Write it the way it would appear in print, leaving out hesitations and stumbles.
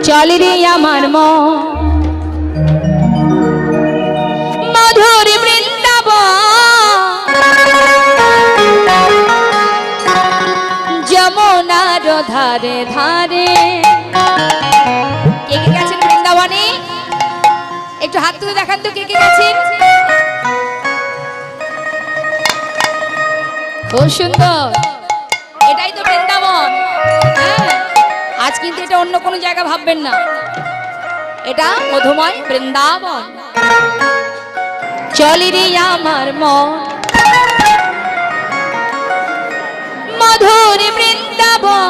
চলে রে আমার মন মধুর বৃন্দাবন যমুনার ধারে ধারে। কে কে গেছেন বৃন্দাবনে? একটু হাত তুলে দেখান তো কে কে গেছেন। খুব সুন্দর, এটাই তো বৃন্দাবন। হ্যাঁ, আজ কিন্তু এটা অন্য কোনো জায়গা ভাববেন না, এটা মধুময় বৃন্দাবন। চলি রে আমার মন মধুর বৃন্দাবন